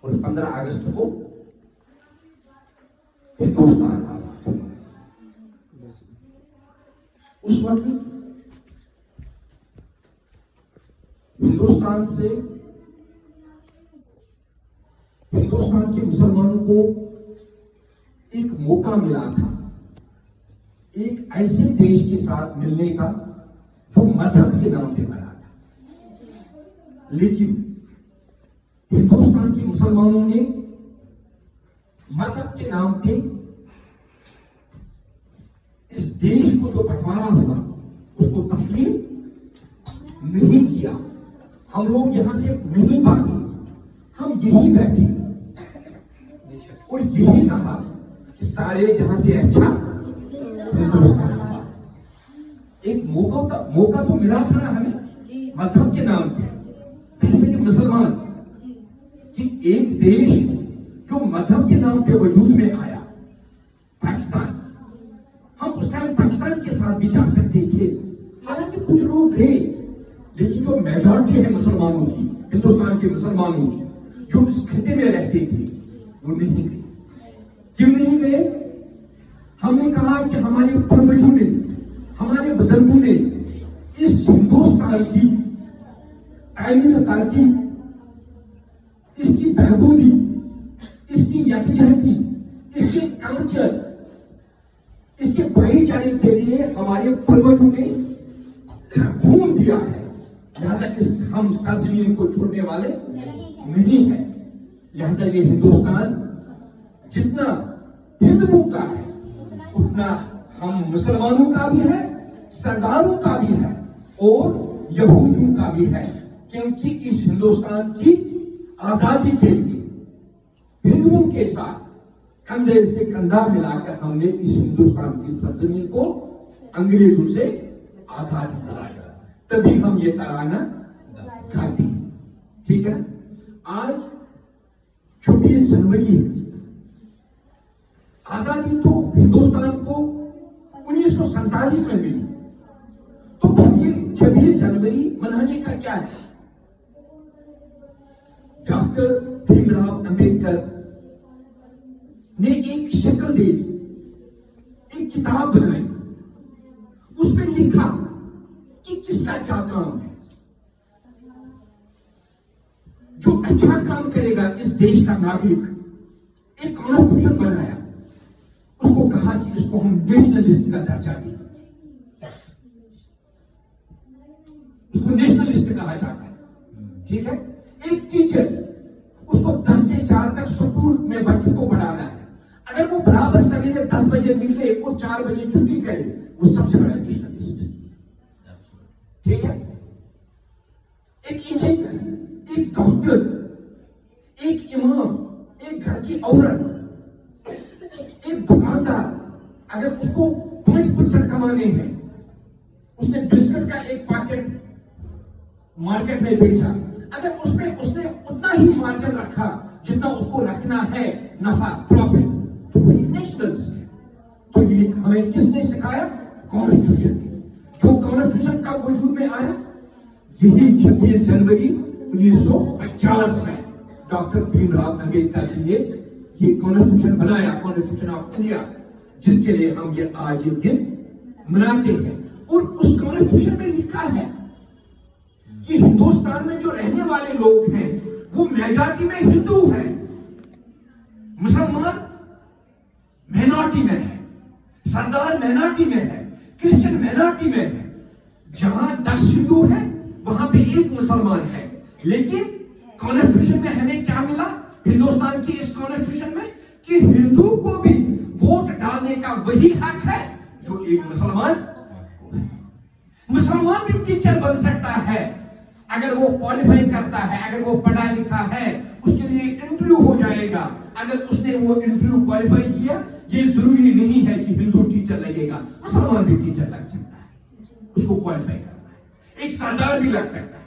اور 15 اگست کو ہندوستان آزاد ہوا. اس وقت ہندوستان سے ہندوستان کے مسلمانوں کو ایک موقع ملا تھا ایک ایسے دیش کے ساتھ ملنے کا جو مذہب کے نام پہ بنا تھا. لیکن ہندوستان کے مسلمانوں نے مذہب کے نام پہ اس دیش کو جو بٹوارا ہوا اس کو تسلیم نہیں کیا. ہم لوگ یہاں سے نہیں بھاگے, ہم یہی بیٹھے اور یہی کہا کہ سارے جہاں سے اچھا ہندوستان. ایک موقع تو ملا تھا نا ہمیں مذہب کے نام پہ, جیسے کہ مسلمان کہ ایک دیش جو مذہب کے نام پہ وجود میں آیا پاکستان. ہم اس ٹائم پاکستان کے ساتھ بھی جا سکتے تھے, حالانکہ کچھ لوگ تھے, لیکن جو میجورٹی ہے مسلمانوں کی, ہندوستان کے مسلمانوں کی جو اس خطے میں رہتے تھے وہ نہیں گئے. کیوں نہیں گئے؟ ہم نے کہا کہ ہمارے پروجوں نے, ہمارے بزرگوں نے اس ہندوستان کی تعلیم ترقی, اس کی بہبودی, اس کی یکجہتی, اس کے کلچر, اس کے بھائی چارے کے لیے ہمارے پروجوں نے خون دیا ہے. لہذا ہم سرزمین کو چھوڑنے والے نہیں ہیں. لہذا یہ ہندوستان جتنا ہندوؤں کا ہے اتنا ہم مسلمانوں کا بھی ہے, سرداروں کا بھی ہے اور یہودیوں کا بھی ہے, کیونکہ اس ہندوستان کی آزادی کے لیے ہندوؤں کے ساتھ کندھے سے کندھا ملا کر ہم نے اس ہندوستان کی سرزمین کو انگریزوں سے آزادی دلایا. تبھی ہم یہ ترانہ گاتے ہیں. ٹھیک ہے, آج 26 جنوری ہے. آزادی تو ہندوستان کو 1947 میں ملی, تو پھر یہ 26 جنوری منانے کا کیا ہے؟ ڈاکٹر بھیم راؤ امبیڈکر نے ایک شکل دے دی, ایک کتاب بنائی, اس میں لکھا کہ کس کا کیا کام ہے. جو اچھا کام کرے گا اس دیش کا ناگرک, ایک کانسٹیٹیوشن بنایا, اس کو کہا کہ اس کو ہم نیشنلسٹ کا درجہ دیں. اس کو نیشنلسٹ کہا جاتا ہے. ٹھیک ہے, ایک ٹیچر اس کو 10 سے 4 تک سکول میں بچوں کو پڑھانا ہے. اگر وہ برابر سویرے 10 بجے نکلے اور 4 بجے چھٹی کرے, وہ سب سے بڑا نیشنلسٹ. ٹھیک ہے, ایک انجینئر, ایک ڈاکٹر, ایک امام, ایک گھر کی عورت, ایک دکاندار, اگر اس کو 5% کمانے ہیں, اس نے بسکٹ کا ایک پیکٹ مارکیٹ میں بیچا, اگر اس نے اتنا ہی مارجن رکھا جتنا اس کو رکھنا ہے نفع پروفٹ, تو وہ نیشنلسٹ ہے. تو یہ ہمیں کس نے سکھایا؟ کانسٹیٹیوشن. جو کانسٹیٹیوشن کا وجود میں آیا یہی 26 جنوری 1950 میں ڈاکٹر بھیم راؤ امبیڈکر جی نے یہ کانسٹیٹیوشن بنایا, کانسٹیٹیوشن آف انڈیا, جس کے لیے ہم یہ آج یہ دن مناتے ہیں. اور اس کانسٹیٹیوشن میں لکھا ہے کہ ہندوستان میں جو رہنے والے لوگ ہیں وہ میجارٹی میں ہندو ہیں, مسلمان مائنورٹی میں ہے, سردار مائنورٹی میں ہے, کرسچن مائنورٹی میں ہے. جہاں 10 ہندو ہیں وہاں پہ 1 مسلمان ہے. لیکن کانسٹیٹیوشن میں ہمیں کیا ملا ہندوستان کی اس کانسٹیٹیوشن میں؟ کہ ہندو کو بھی ووٹ ڈالنے کا وہی حق ہے جو ایک مسلمان کو ہے. مسلمان بھی ٹیچر بن سکتا ہے اگر وہ کوالیفائی کرتا ہے, اگر وہ پڑھا لکھا ہے, اس کے لیے انٹرویو ہو جائے گا. اگر اس نے وہ انٹرویو کوالیفائی کیا, یہ ضروری نہیں ہے کہ ہندو ٹیچر لگے گا, مسلمان بھی ٹیچر لگ سکتا ہے, اس کو کوالیفائی کرنا ہے. ایک سردار بھی لگ سکتا ہے,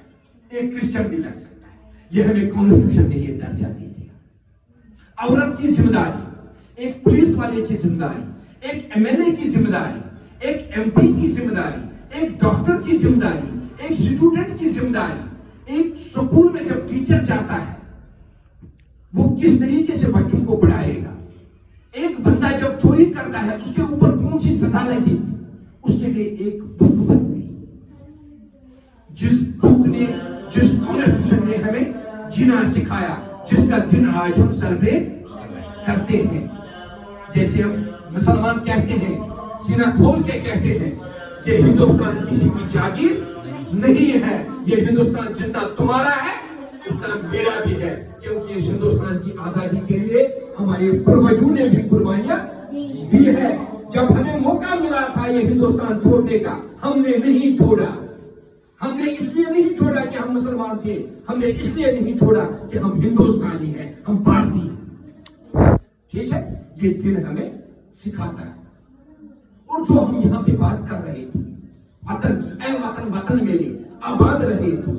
ایک کرسچن بھی لگ سکتا ہے. یہ ہمیں کانسٹیٹیوشن نے یہ درجہ دے دیا. عورت کی ذمہ داری, ایک پولیس والے کی ذمہ داری, ایک MLA کی ذمہ داری, ایک MP کی ذمہ داری, ایک ڈاکٹر کی ذمہ داری, ایک اسٹوڈنٹ کی ذمہ داری, ایک سکول میں جب ٹیچر جاتا ہے وہ کس طریقے سے بچوں کو پڑھائے گا. ایک بندہ جب چوری کرتا ہے اس کے اوپر کون سی سزا لگے گی؟ اس کے لیے ایک بک بن گئی. جس بک نے، جس کانسٹیٹیوشن نے ہمیں جینا سکھایا، جس کا دن آج ہم سیلیبریٹ کرتے ہیں. جیسے ہم مسلمان کہتے ہیں، سینہ کھول کے کہتے ہیں، یہ ہندوستان کسی کی جاگیر نہیں ہے، یہ ہندوستان جتنا تمہارا ہے اتنا میرا بھی ہے، کیونکہ اس ہندوستان کی آزادی کے لیے ہمارے پروجوں نے بھی قربانیاں دی ہے. جب ہمیں موقع ملا تھا یہ ہندوستان چھوڑنے کا، ہم نے نہیں چھوڑا. ہم نے اس لیے نہیں چھوڑا کہ ہم مسلمان تھے، ہم نے اس لیے نہیں چھوڑا کہ ہم ہندوستانی ہیں، ہم بھارتی ہیں. ٹھیک ہے، یہ دن ہمیں سکھاتا ہے. اور جو ہم یہاں پہ بات کر رہے تھے وطن کی، اے وطن وطن میرے آباد رہے تو،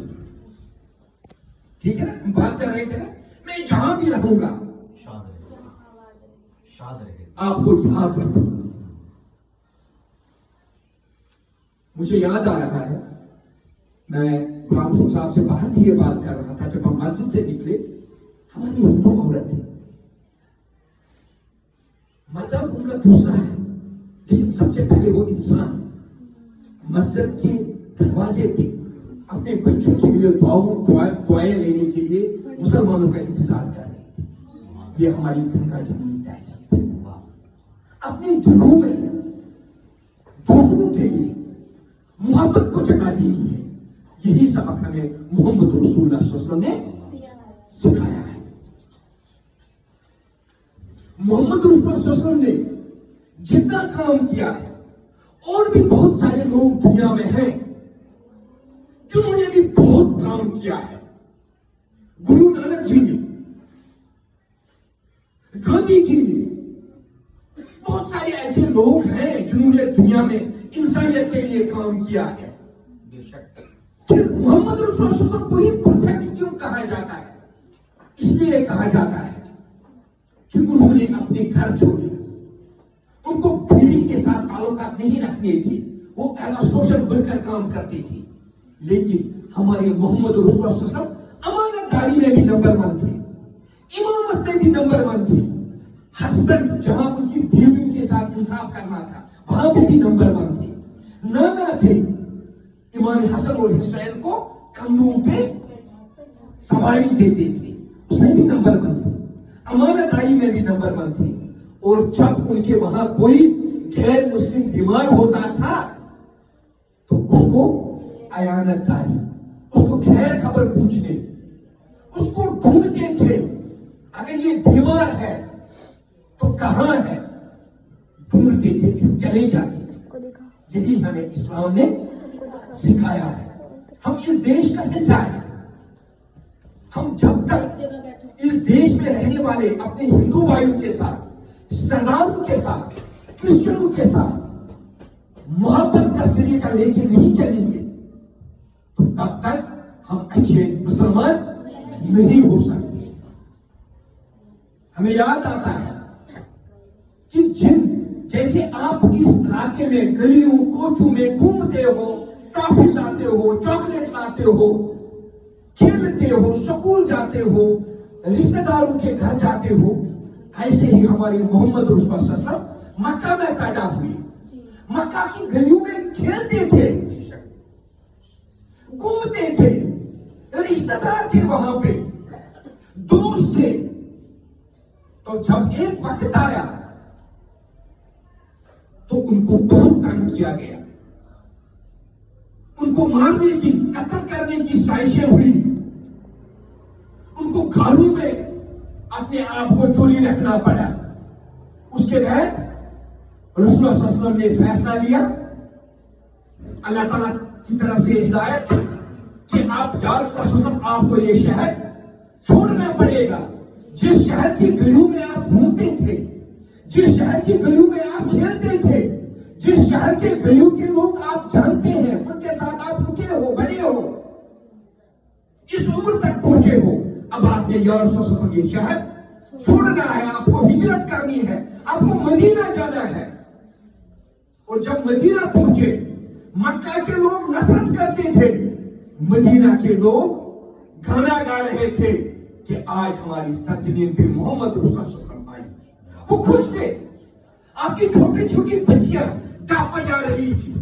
ٹھیک ہے نا، ہم بات کر رہے تھے نا، میں جہاں بھی رہوں گا شاد رہے، آپ کو یاد رکھوں. مجھے یاد آ رہا ہے، میں غلام سنگھ صاحب سے باہر بھی یہ بات کر رہا تھا، جب ہم مسجد سے نکلے، ہماری ہندو عورتیں، مذہب ان کا دوسرا ہے لیکن سب سے پہلے وہ انسان مسجد کے دروازے پہ اپنے بچوں کے لیے دعائیں لینے کے لیے مسلمانوں کا انتظار کر رہے تھے. یہ ہماری گنگا جمنی تہذیب ہے. اپنے دلوں میں دوسروں کے لیے محبت کو جگہ دینی ہے. یہی سبق ہمیں محمد رسول اللہ صلی اللہ علیہ وسلم نے سکھایا ہے. محمد رسول اللہ صلی اللہ علیہ وسلم نے جتنا کام کیا ہے، اور بھی بہت سارے لوگ دنیا میں ہیں جنہوں نے بھی بہت کام کیا ہے. گرو نانک جی نے، گاندھی جی نے، بہت سارے ایسے لوگ ہیں جنہوں نے دنیا میں انسانیت کے لیے کام کیا ہے. پھر محمد رسول اللہ صلی اللہ علیہ وسلم کو ہی پرفیکٹ کیوں کہا جاتا ہے؟ اس لیے کہا جاتا ہے کہ انہوں نے اپنے گھر چھوڑے. ان کو بیوی کے ساتھ تعلقات نہیں رکھنے تھے، وہ ایز اے سوشل ورکر کام کرتے تھے. لیکن ہمارے محمد رسول اللہ صلی اللہ علیہ وسلم امانت داری میں بھی نمبر 1 تھے، امامت میں بھی نمبر 1 تھے. ہسبینڈ جہاں ان کی بیویوں کے ساتھ انصاف کرنا تھا وہاں پہ بھی نمبر 1 تھے. نانا تھے، امام حسن اور حسین کو کندھوں پہ سواری دیتے تھے، اس میں بھی نمبر 1 تھے. امانت داری میں بھی نمبر 1 تھے. اور جب ان کے وہاں کوئی غیر مسلم بیمار ہوتا تھا تو اس کو عیانت داری، اس کو خیر خبر پوچھنے، اس کو ڈھونڈتے تھے. اگر یہ بیمار ہے تو کہاں ہے، ڈھونڈتے تھے، پھر چلے جاتے تھے. یہی ہمیں اسلام نے سکھایا ہے. ہم اس دیش کا حصہ ہیں. ہم جب تک اس دیش میں رہنے والے اپنے ہندو بھائیوں کے ساتھ، سرداروں کے ساتھ، کرسچنوں کے ساتھ محبت کا سلیقہ لے کے نہیں چلیں گے تو تب تک ہم اچھے مسلمان نہیں ہو سکتے. ہمیں یاد آتا ہے کہ جیسے آپ اس علاقے میں گلیوں کوچوں میں گھومتے ہو، ٹافی لاتے ہو، چاکلیٹ لاتے ہو، کھیلتے ہو، سکول جاتے ہو، رشتہ داروں کے گھر جاتے ہو، ایسے ہی ہمارے محمد رسول اللہ صلی اللہ علیہ وسلم مکہ میں پیدا ہوئے. مکہ کی گلیوں میں کھیلتے تھے، گھومتے تھے، رشتہ دار تھے وہاں پہ، دوست تھے. تو جب ایک وقت آیا تو ان کو بہت تنگ کیا گیا، ان کو مارنے کی، قتل کرنے کی سازشیں ہوئی، ان کو گھروں میں اپنے آپ کو چوری رکھنا پڑا. اس کے بعد رسول اللہ صلی اللہ علیہ وسلم نے فیصلہ لیا، اللہ تعالیٰ کی طرف سے ہدایت تھی کہ آپ یا رسول اللہ صلی اللہ علیہ وسلم، آپ کو یہ شہر چھوڑنا پڑے گا. جس شہر کی گلیوں میں آپ گھومتے تھے، جس شہر کی گلیوں میں آپ کھیلتے تھے، جس شہر کے گلیوں کے لوگ آپ جانتے ہیں، ان کے ساتھ آپ رکے ہو، بڑے ہو، اس عمر تک پہنچے ہو، اب آپ نے یا رسول اللہ صلی اللہ علیہ وسلم یہ شہر چھوڑنا ہے، آپ کو ہجرت کرنی ہے، آپ کو مدینہ جانا ہے. اور جب مدینہ پہنچے، مکہ کے لوگ نفرت کرتے تھے، مدینہ کے لوگ گانا گا رہے تھے کہ آج ہماری سرزمین پہ محمد رسول اللہ صلی اللہ علیہ وسلم آئے. وہ خوش تھے. آپ کی چھوٹی چھوٹی بچیاں گا بجا رہی تھی.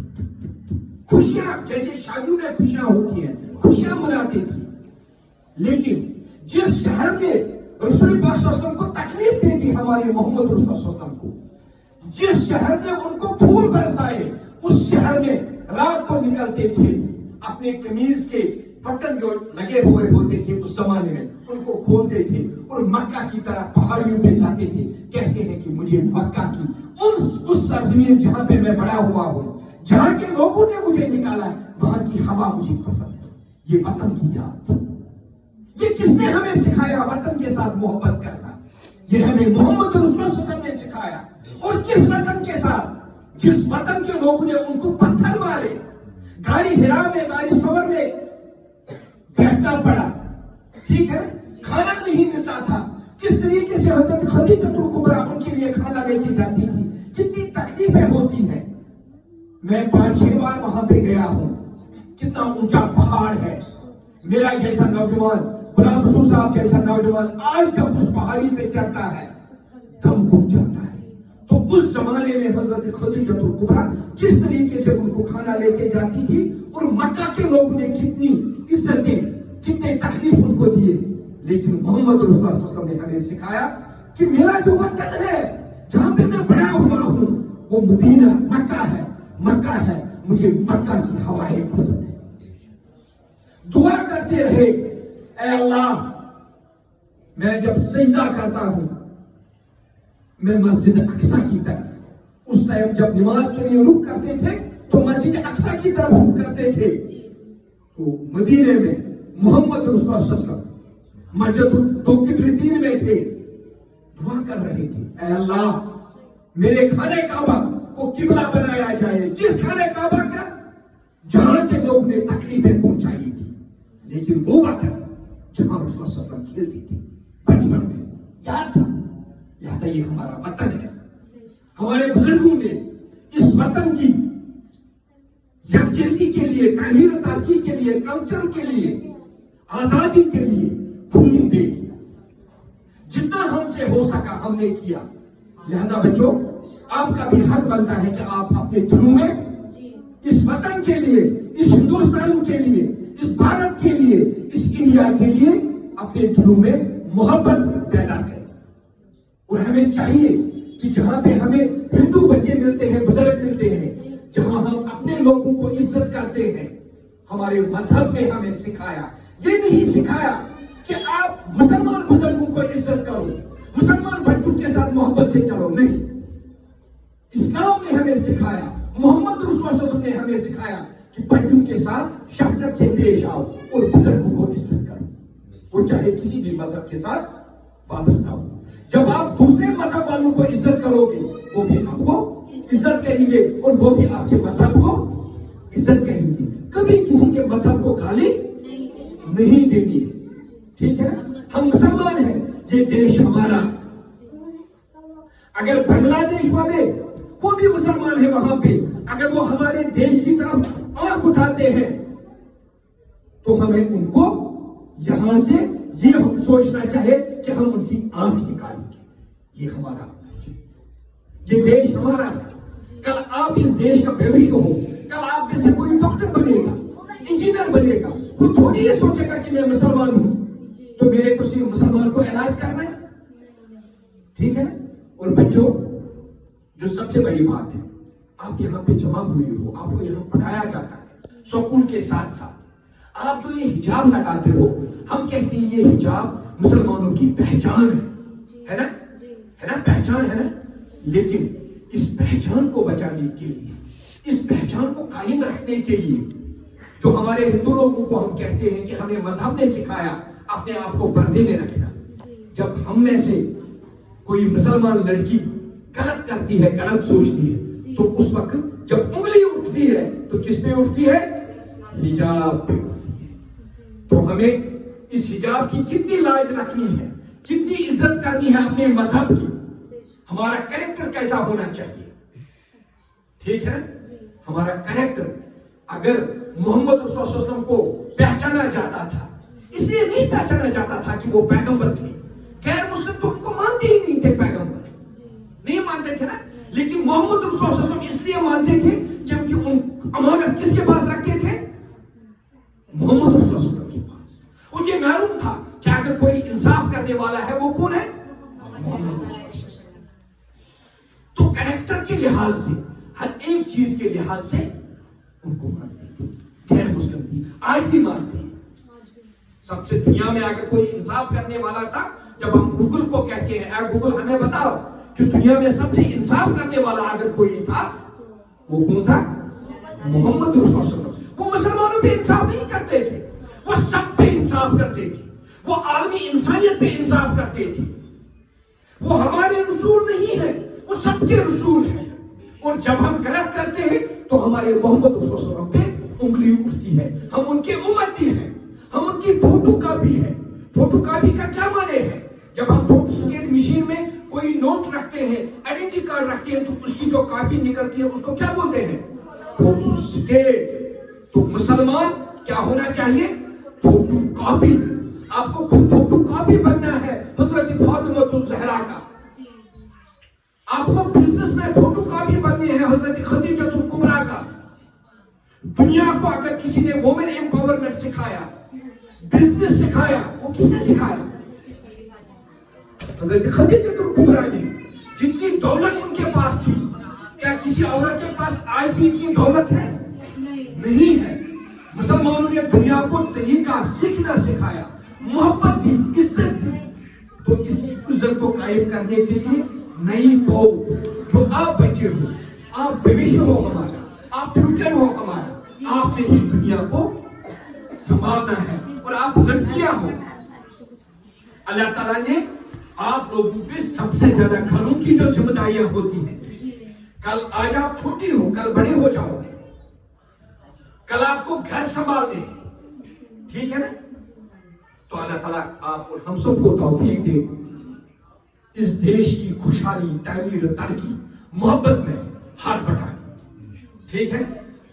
خوشیاں جیسے شادیوں میں خوشیاں ہوتی ہیں, خوشیاں مناتی تھی. لیکن جس شہر میں رسول پاک صلی اللہ علیہ وسلم کو تکلیف دی تھی ہمارے محمد رسول اللہ صلی اللہ علیہ وسلم کو, جس شہر میں ان کو پھول برسائے, اس شہر میں رات کو نکلتے تھے, اپنے قمیض کے بٹن جو لگے ہوئے ہوتے تھے اس زمانے میں ان کو کھولتے تھے اور مکہ کی طرح پہاڑیوں پہ جاتے تھے. کہتے ہیں کہ مجھے مکہ کی اس سرزمین جہاں پہ میں بڑا ہوا ہوں, جہاں کے لوگوں نے مجھے نکالا, وہاں کی ہوا مجھے پسند ہے. یہ وطن کی یاد. یہ کس نے ہمیں سکھایا وطن کے ساتھ محبت کرنا؟ یہ ہمیں محمد رسول اللہ صلی اللہ علیہ وسلم نے سکھایا. اور کس وطن کے ساتھ؟ جس وطن کے لوگوں نے ان کو پتھر مارے, گاڑی ہرا میں, گاڑی سور میں بیٹھنا پڑا, ٹھیک ہے, کھانا نہیں ملتا تھا. کس طریقے سے حضرت خدیجہ الکبریٰ ان کے لیے کھانا لے کے جاتی تھی, کتنی تکلیفیں ہوتی ہیں. میں 5-6 بار وہاں پہ گیا ہوں. کتنا اونچا پہاڑ ہے. میرا جیسا نوجوان, غلام رسول صاحب جیسا نوجوان آج جب اس پہاڑی پہ چڑھتا ہے دم گھٹ جاتا ہے. تو اس زمانے میں حضرت خدیجہ الکبریٰ کس طریقے سے ان کو کھانا لے کے جاتی تھی, اور مکہ کے لوگوں نے کتنی عزتیں, کتنے تکلیف ان کو دیے. لیکن محمد رسول اللہ صلی اللہ علیہ وسلم نے ہمیں سکھایا کہ میرا جو وطن ہے, جہاں پہ میں بڑا ہوا ہوں, وہ مدینہ مکہ ہے. مکہ ہے, مجھے مکہ کی ہوائیں پسند ہے. دعا کرتے رہے, اے اللہ میں جب سجدہ کرتا ہوں میں مسجد اقصی کی طرف, اس ٹائم جب نماز کے لیے رخ کرتے تھے تو مسجد اقصی کی طرف رخ کرتے تھے. تو مدینے میں محمد رسول اللہ صلی اللہ علیہ وسلم مسجد القبلتین میں تھے, دعا کر رہے تھے, اے اللہ میرے خانہ کعبہ کو قبلہ بنایا جائے. کس خانہ کعبہ کا؟ جہاں کے لوگ نے تکلیفیں پہنچائی تھی. لیکن وہ وقت جہاں رسول اللہ صلی اللہ علیہ وسلم کھیلتی تھی بچپن میں, یاد تھا. لہذا یہ ہمارا وطن ہے. ہمارے بزرگوں نے اس وطن کی یکجہتی کے لیے, تعمیر و ترقی کے لیے, کلچر کے لیے, آزادی کے لیے خون دے دیا. جتنا ہم سے ہو سکا ہم نے کیا. لہذا بچوں آپ کا بھی حق بنتا ہے کہ آپ اپنے دلوں میں اس وطن کے لیے, اس ہندوستان کے لیے, اس بھارت کے لیے, اس انڈیا کے لیے اپنے دلوں میں محبت پیدا کریں. اور ہمیں چاہیے کہ جہاں پہ ہمیں ہندو بچے ملتے ہیں, بزرگ ملتے ہیں, جہاں ہم اپنے لوگوں کو عزت کرتے ہیں, ہمارے مذہب نے ہمیں سکھایا. یہ نہیں سکھایا کہ آپ مسلمان بزرگوں کو عزت کرو, مسلمان بچوں کے ساتھ محبت سے چلو, نہیں. اسلام نے ہمیں سکھایا, محمد رسول اللہ صلی اللہ علیہ وسلم نے ہمیں سکھایا کہ بچوں کے ساتھ شفقت سے پیش آؤ اور بزرگوں کو عزت کرو, وہ چاہے کسی بھی مذہب کے ساتھ وابستہ ہو. جب آپ دوسرے مذہب والوں کو عزت کرو گے وہ بھی آپ کو عزت کریں گے اور وہ بھی آپ کے مذہب کو عزت کریں گے. کبھی کسی کے مذہب کو گالی نہیں دینی ہے, ٹھیک ہے. ہم مسلمان ہیں, یہ دیش ہمارا. اگر بنگلہ دیش والے وہ بھی مسلمان ہیں وہاں پہ, اگر وہ ہمارے دیش کی طرف آنکھ اٹھاتے ہیں تو ہمیں ان کو یہاں سے یہ سوچنا چاہے کہ ہم ان کی آنکھ نکالیں گے. یہ ہمارا, یہ دیش ہمارا ہے. کل آپ اس دیش کا بھوشیہ ہو, کل آپ میں سے کوئی ڈاکٹر بنے گا, انجینئر بنے گا, وہ تھوڑی یہ سوچے گا کہ میں مسلمان ہوں تو میرے کو صرف مسلمان کو علاج کرنا ہے, ٹھیک ہے. اور بچوں جو سب سے بڑی بات ہے, آپ یہاں پہ جمع ہوئے ہو, آپ کو یہاں پڑھایا جاتا ہے سکول کے ساتھ ساتھ. آپ جو یہ حجاب لگاتے ہو, ہم کہتے ہیں یہ حجاب مسلمانوں کی پہچان ہے نا, ہے نا, پہچان ہے نا. لیکن اس پہچان کو بچانے کے لیے, اس پہچان کو قائم رکھنے کے لیے جو ہمارے ہندو لوگوں کو ہم کہتے ہیں کہ ہمیں مذہب نے سکھایا اپنے آپ کو پردے میں رکھنا. جب ہم میں سے کوئی مسلمان لڑکی غلط کرتی ہے, غلط سوچتی ہے, تو اس وقت جب انگلی اٹھتی ہے تو کس پہ اٹھتی ہے؟ حجاب پہ اٹھتی ہے. تو ہمیں اس حجاب کی کتنی لاج رکھنی ہے, کتنی عزت کرنی ہے اپنے مذہب کی. ہمارا کریکٹر کیسا ہونا چاہیے, ٹھیک ہے. ہمارا کریکٹر اگر محمد رسول اللہ صلی اللہ علیہ وسلم کو پہچانا جاتا تھا, اس لیے نہیں پہچانا جاتا تھا کہ وہ پیغمبر تھے. غیر مسلم تو ان کو مانتے ہی نہیں تھے، پیغمبر نہیں مانتے تھے نا. لیکن محمد رسول اللہ صلی اللہ علیہ وسلم اس لیے مانتے تھے کیونکہ ان امانت کس کے پاس رکھتے تھے؟ محمد رسول اللہ صلی اللہ علیہ وسلم کے پاس. ان یہ معلوم تھا کہ اگر کوئی انصاف کرنے والا ہے وہ کون ہے؟ محمد رسول اللہ صلی اللہ علیہ وسلم. تو کریکٹر کے لحاظ سے، ہر ایک چیز کے لحاظ سے ان کو مانتے تھے. غیر مسلم بھی آج بھی مانتے ہیں. سب سے دنیا میں اگر کوئی انصاف کرنے والا تھا، جب ہم گوگل کو کہتے ہیں اے گوگل ہمیں بتاؤ کہ دنیا میں سب سے انصاف کرنے والا اگر کوئی تھا وہ کون تھا؟ محمد رسول اللہ صلی اللہ علیہ وسلم. وہ مسلمانوں پہ انصاف نہیں کرتے تھے، وہ سب پہ انصاف کرتے تھے. وہ عالمی انسانیت پہ انصاف کرتے تھے. وہ ہمارے رسول نہیں ہے، وہ سب کے رسول ہیں. اور جب ہم غلط کرتے ہیں تو ہمارے محمد رسول اللہ صلی اللہ علیہ وسلم پہ انگلی اٹھتی ہے. ہم ان کے امتی ہیں، ہم ان کی فوٹو کاپی ہے. فوٹو کاپی کا کیا معنی ہے؟ جب ہم فوٹو اسٹیٹ مشین میں کوئی نوٹ رکھتے ہیں، آئیڈینٹی کارڈ رکھتے ہیں، تو اس کی جو کاپی نکلتی ہے اس کو کیا بولتے ہیں؟ Photo state. تو مسلمان کیا ہونا چاہیے؟ Photo copy. آپ کو خود فوٹو کاپی بننا ہے حضرت فاطمہ الزہرا کا. آپ کو بزنس میں فوٹو کاپی بننی ہے حضرت خدیجہ الکبریٰ کا. دنیا کو اگر کسی نے وومن ایمپاورمنٹ سکھایا، بزنس سکھایا، وہ کس نے سکھایا؟ حضرت خدیجہ الکبریٰ نے. جتنی دولت ان کے پاس تھی، کیا کسی عورت کے پاس آج بھی اتنی دولت ہے؟ نہیں ہے. مسلمانوں نے دنیا کو طریقہ سیکھنا سکھایا، محبت دی، عزت دی. تو اس عزت کو قائم کرنے کے لیے نئی قوم جو آپ بچے ہو، آپ بھوشیہ ہو ہمارا، آپ فیوچر ہو ہمارا، آپ نے ہی دنیا کو سنبھالنا ہے. اور آپ لڑکیاں ہو، اللہ تعالیٰ نے آپ لوگوں پہ سب سے زیادہ گھروں کی جو ذمہ داریاں ہوتی ہیں، کل آج آپ چھوٹی ہو، کل بڑے ہو جاؤ گے، کل آپ کو گھر سنبھالنے ہیں، ٹھیک ہے نا؟ تو اللہ تعالیٰ آپ اور ہم سب کو توفیق دے اس دیش کی خوشحالی، تعمیر و ترقی، محبت میں ہاتھ بٹانے. ٹھیک ہے؟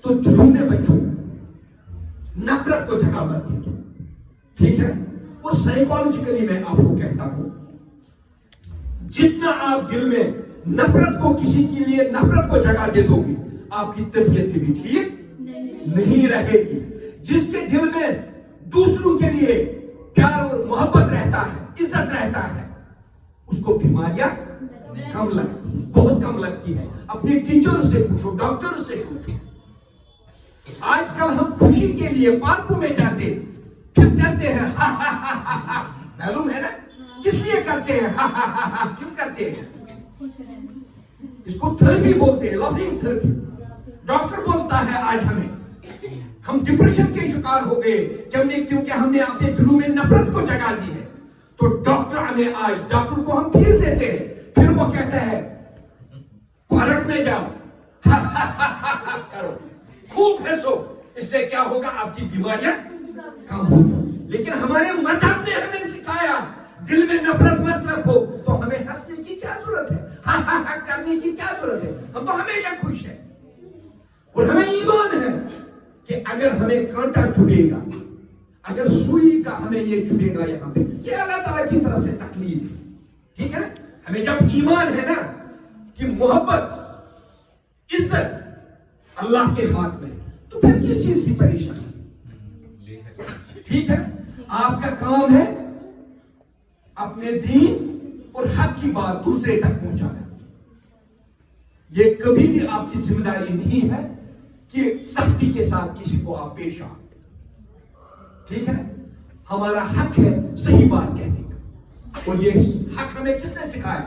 تو دلوں میں بچوں نفرت کو جگہ مت دے. ٹھیک ہے؟ اور سائیکالوجیکلی میں آپ کو کہتا ہوں، جتنا آپ دل میں نفرت کو، کسی کے لیے نفرت کو جگہ دے دو گے، آپ کی طبیعت بھی ٹھیک نہیں رہے گی. جس کے دل میں دوسروں کے لیے پیار اور محبت رہتا ہے، عزت رہتا ہے، اس کو بیماریاں کم لگتی ہیں، بہت کم لگتی ہے. اپنے ٹیچر سے پوچھو، ڈاکٹر سے پوچھو. آج کل ہم خوشی کے لیے پارکوں میں جاتے پھر کرتے ہیں ہا ہا ہا ہا ہا. معلوم ہے نا کس لیے کرتے ہیں ہا ہا ہا ہا؟ کیوں کرتے ہیں؟ اس کو تھراپی بولتے ہیں، لافنگ تھراپی. ڈاکٹر بولتا ہے آج ہم ڈپریشن کے شکار ہو گئے کیونکہ ہم نے اپنے دلوں میں نفرت کو جگہ دی ہے. تو ڈاکٹر ہمیں آج، ڈاکٹر کو ہم فیس دیتے ہیں، پھر وہ کہتا ہے پارک میں جاؤ کرو، خوب ہنسو. اس سے کیا ہوگا؟ آپ کی بیماریاں کم ہوگی. لیکن ہمارے مذہب نے ہمیں سکھایا دل میں نفرت مت رکھو. تو ہمیں ہنسنے کی کیا ضرورت ہے؟ کرنے کی کیا ضرورت ہے؟ ہم تو ہمیشہ خوش ہیں. اور ہمیں ایمان ہے کہ اگر ہمیں کانٹا چبھے گا، اگر سوئی کا ہمیں یہ چبھے گا یہاں پہ، یہ اللہ تعالیٰ کی طرف سے تکلیف ہے. ٹھیک ہے؟ ہمیں جب ایمان ہے نا کہ محبت، عزت اللہ کے ہاتھ میں، تو پھر کس چیز کی پریشانی؟ ٹھیک ہے؟ آپ کا کام ہے اپنے دین اور حق کی بات دوسرے تک پہنچانا. یہ کبھی بھی آپ کی ذمہ داری نہیں ہے کہ سختی کے ساتھ کسی کو آپ پیش آؤ. ٹھیک ہے؟ ہمارا حق ہے صحیح بات کہنے کا. اور یہ حق ہمیں کس نے سکھایا؟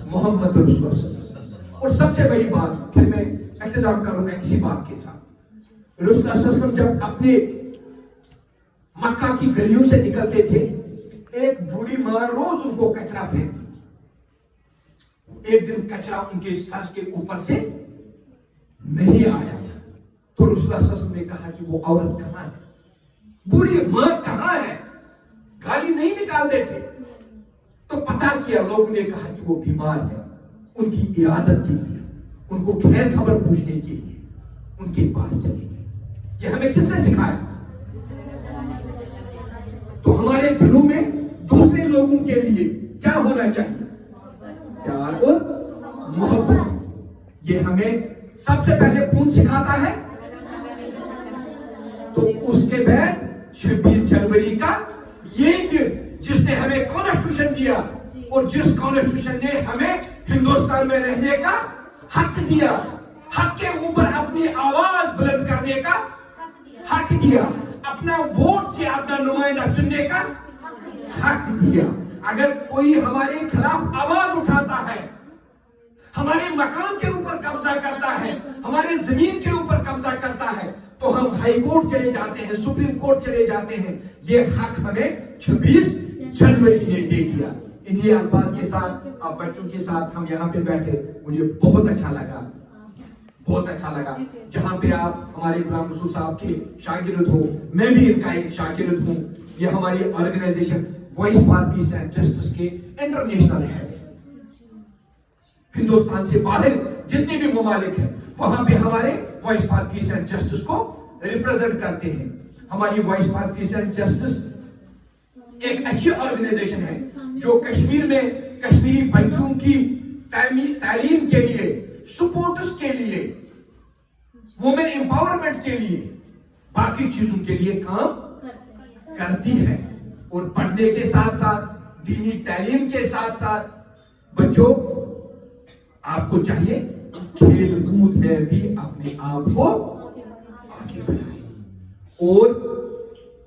محمد رسول اللہ صلی اللہ علیہ وسلم. اور سب سے بڑی بات، پھر میں اختتام کروں گا اسی بات کے ساتھ. رسول اللہ صلی اللہ علیہ وسلم جب اپنے مکہ کی گلیوں سے نکلتے تھے، ایک بوڑھی ماں روز ان کو کچرا پھینکتی تھی. ایک دن کچرا ان کے سر کے اوپر سے نہیں آیا تو رسول اللہ صلی اللہ علیہ وسلم نے کہا کہ وہ عورت کہاں ہے، بوڑھی ماں کہاں ہے؟ گالی نہیں نکالتے تھے. تو پتا کیا، لوگوں نے کہا کہ وہ بیمار ہے. ان کی عیادت کے لیے، ان کو خیر خبر پوچھنے کے لیے ان کے پاس چلے گئے. یہ ہمیں کس نے سکھایا؟ تو ہمارے دلوں میں دوسرے لوگوں کے لیے کیا ہونا چاہیے؟ پیار اور محبت. یہ ہمیں سب سے پہلے کون سکھاتا ہے؟ تو اس کے بعد 26 جنوری کا یہ دن جس نے ہمیں کانسٹیٹیوشن دیا اور جس کانسٹیٹیوشن نے ہمیں ہندوستان میں رہنے کا حق دیا, حق کے اوپر اپنی آواز بلند کرنے کا حق دیا, اپنا ووٹ سے اپنا نمائندہ چننے کا حق دیا. اگر کوئی ہمارے خلاف آواز اٹھاتا ہے, ہمارے مکان کے اوپر قبضہ کرتا ہے, ہمارے زمین کے اوپر قبضہ کرتا ہے, تو ہم ہائی کورٹ چلے جاتے ہیں, سپریم کورٹ چلے جاتے ہیں. یہ حق ہمیں 26 جنوری نے دے دیا. انہی الفاظ کے ساتھ آپ بچوں کے ساتھ ہم یہاں پہ بیٹھے, مجھے بہت اچھا لگا, بہت اچھا لگا جہاں پہ آپ ہمارے غلام رسول صاحب کے شاگرد ہو, میں بھی ان کا ایک شاگرد ہوں. یہ ہماری organisation voice for peace and justice کے انٹرنیشنل ہے. ہندوستان سے باہر جتنے بھی ممالک ہیں وہاں پہ ہمارے voice for peace and justice کو ریپرزینٹ کرتے ہیں. ہماری voice for peace and justice ایک اچھی آرگنائزیشن ہے جو کشمیر میں کشمیری بچوں کی تعلیم کے لیے, سپورٹس کے لیے, وومن امپاورمنٹ کے لیے, باقی چیزوں کے لیے کام کرتی ہے. اور پڑھنے کے ساتھ ساتھ, دینی تعلیم کے ساتھ ساتھ بچوں آپ کو چاہیے کھیل کود میں بھی اپنے آپ کو آگے بڑھائیں. اور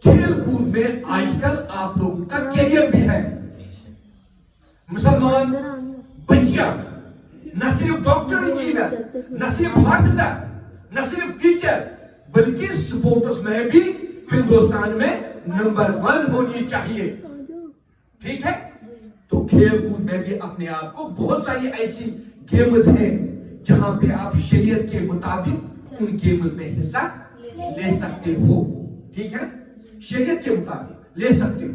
کھیل کود میں آج کل آپ لوگوں کا کیریئر بھی ہے. مسلمان بچیاں نہ صرف ڈاکٹر انجینئر, نہ صرف حافظہ, نہ صرف ٹیچر, بلکہ سپورٹس میں بھی ہندوستان میں نمبر 1 ہونی چاہیے. ٹھیک ہے, تو کھیل کود میں بھی اپنے آپ کو, بہت ساری ایسی گیمز ہیں جہاں پہ آپ شریعت کے مطابق ان گیمز میں حصہ لے سکتے ہو. ٹھیک ہے, شریعت کے مطابق لے سکتے ہو.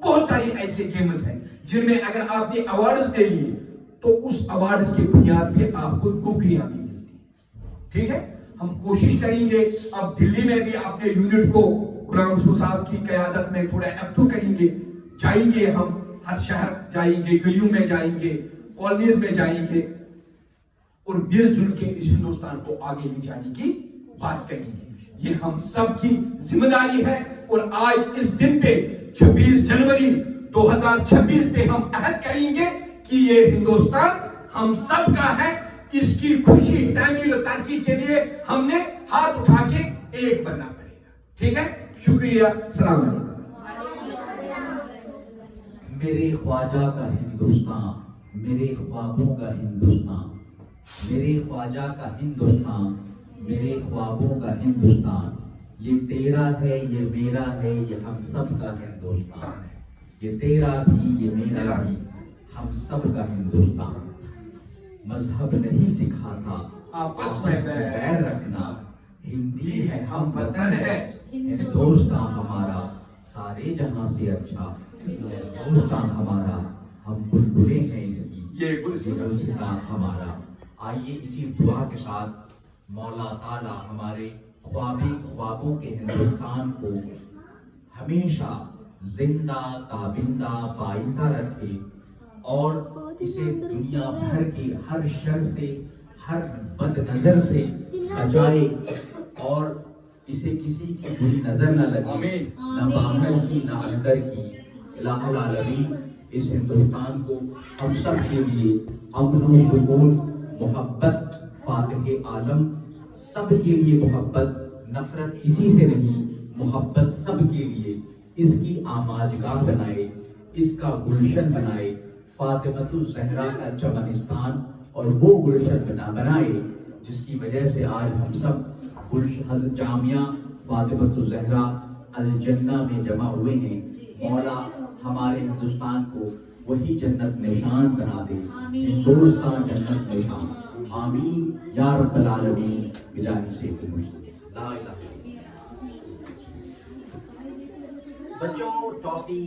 بہت ساری ایسے گیمز ہیں جن میں اگر آپ نے ایوارڈز لے لیے تو اس ایوارڈز کی بنیاد پہ آپ کو نوکریاں بھی ملتی. ٹھیک ہے, ہم کوشش کریں گے. اب دلی میں بھی اپنے یونٹ کو غلام رسول صاحب کی قیادت میں تھوڑا ایکٹو کریں گے. جائیں گے, ہم ہر شہر جائیں گے, گلیوں میں جائیں گے, کالونیز میں جائیں گے, اور مل جل کے اس ہندوستان کو آگے لے جانے کی بات کریں گے. یہ ہم سب کی ذمہ داری ہے. اور آج اس دن پہ 26 جنوری 2026 پہ ہم عہد کریں گے کہ یہ ہندوستان ہم سب کا ہے. اس کی خوشی, تعمیر و ترقی کے لیے ہم نے ہاتھ اٹھا کے ایک بننا پڑے گا. ٹھیک ہے, شکریہ, السلام علیکم. میرے خواجہ کا ہندوستان, میرے خوابوں کا ہندوستان, میرے خواجہ کا ہندوستان, میرے خوابوں کا ہندوستان. یہ تیرا ہے, یہ میرا ہے, یہ ہم سب کا ہندوستان. یہ تیرا بھی, یہ میرا بھی, ہم سب کا ہندوستان. مذہب نہیں سکھاتا آپس میں بیر رکھنا, ہندی ہے ہم وطن ہے, ہندوستان ہمارا سارے جہاں سے اچھا, ہندوستان ہمارا ہم بلبلیں ہیں اس کی, یہ گلستان ہمارا. آئیے اسی دعا کے ساتھ مولا تعالی ہمارے خوابوں کے ہندوستان کو ہمیشہ زندہ تابندہ پائندہ رکھے, اور اسے دنیا بھر کی ہر شر سے, ہر بد نظر سے بچائے, اور اسے کسی کی بری نظر نہ لگے, نہ باہر کی نہ اندر کی. الہ العالمین اس ہندوستان کو ہم سب کے لیے امن و سکون, محبت, فاتح عالم سب کے لیے محبت, نفرت کسی سے نہیں, محبت سب کے لیے, اس کی آماجگاہ بنائے, اس کا گلشن بنائے, فاطمۃ الزہرا کا چمنستان اور وہ گلشن بنائے جس کی وجہ سے آج ہم سب حضرت جامعہ فاطمۃ الزہرا الجنہ میں جمع ہوئے ہیں. مولا ہمارے ہندوستان کو وہی جنت نشان بنا دے, ہندوستان جنت نشان. آمین یا رب العالمین بجاہ سید المرسلین. لا الہ الا اللہ. بچوں ٹافی